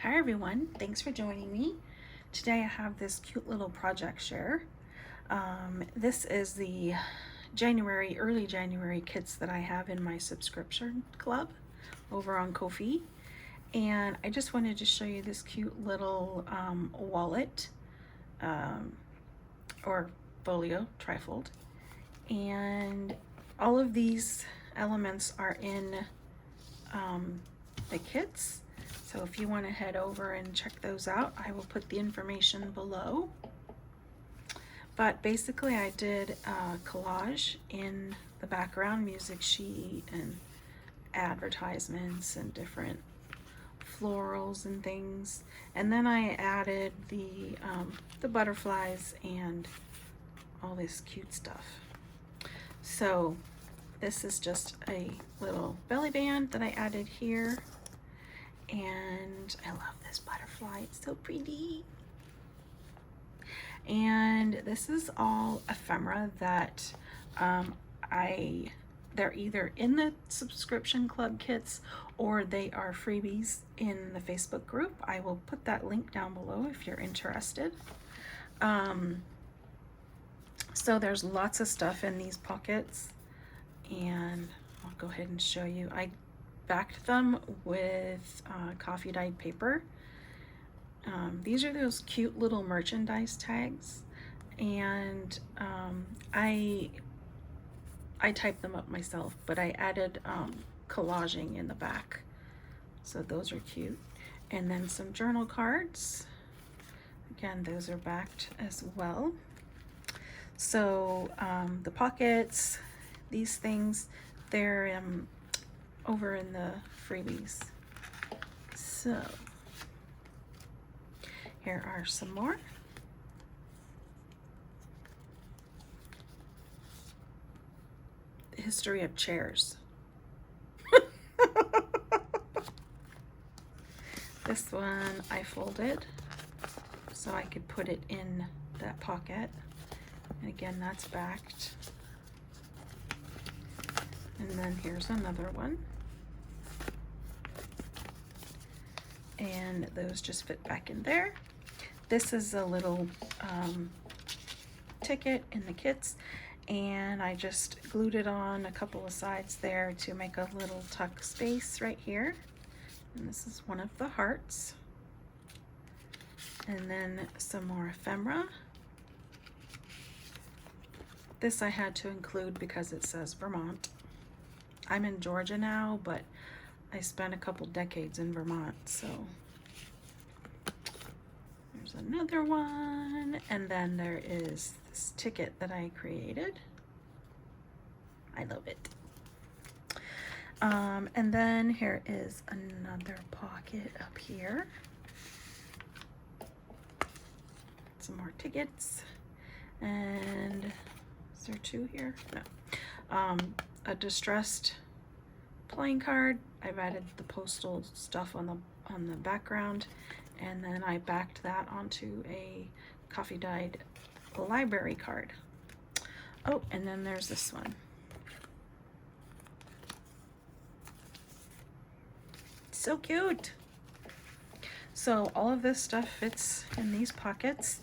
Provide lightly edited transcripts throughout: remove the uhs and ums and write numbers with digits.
Hi everyone, thanks for joining me. Today I have this cute little project share. This is the early January kits that I have in my subscription club over on Ko-fi. And I just wanted to show you this cute little wallet or folio, trifold. And all of these elements are in the kits. So if you want to head over and check those out, I will put the information below. But basically I did a collage in the background, music sheet and advertisements and different florals and things. And then I added the butterflies and all this cute stuff. So this is just a little belly band that I added here. And I love this butterfly, it's so pretty. And this is all ephemera that they're either in the subscription club kits or they are freebies in the Facebook group. I will put that link down below if you're interested. So there's lots of stuff in these pockets, and I'll go ahead and show you. I backed them with coffee dyed paper. These are those cute little merchandise tags, and I typed them up myself, but I added collaging in the back, so those are cute. And then some journal cards, again those are backed as well. So the pockets, these things, they're over in the freebies. So here are some more. The history of chairs. This one I folded so I could put it in that pocket. And again, that's backed. And then here's another one. And those just fit back in there. This is a little ticket in the kits, and I just glued it on a couple of sides there to make a little tuck space right here. And this is one of the hearts. And then some more ephemera. This I had to include because it says Vermont. I'm in Georgia now, but I spent a couple decades in Vermont, so there's another one. And then there is this ticket that I created. I love it. And then here is another pocket up here. Some more tickets. And is there two here? No. A distressed playing card. I've added the postal stuff on the background, and then I backed that onto a coffee dyed library card. Oh, and then there's this one. So cute. So all of this stuff fits in these pockets.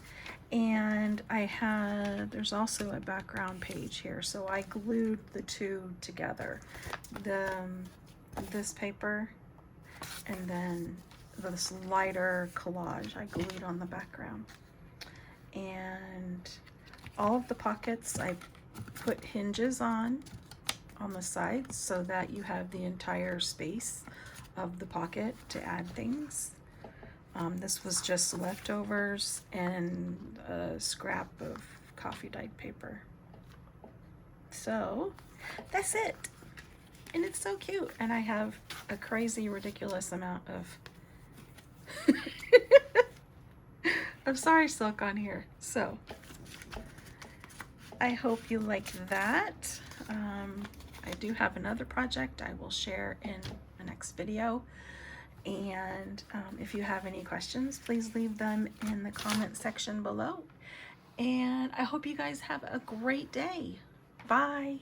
And there's also a background page here, so I glued the two together. This paper and then this lighter collage I glued on the background. And all of the pockets I put hinges on the sides so that you have the entire space of the pocket to add things. This was just leftovers and a scrap of coffee dyed paper. So that's it. And it's so cute. And I have a crazy, ridiculous amount of of Sorry Silk on here. So I hope you like that. I do have another project I will share in the next video. And if you have any questions, please leave them in the comment section below. And I hope you guys have a great day. Bye.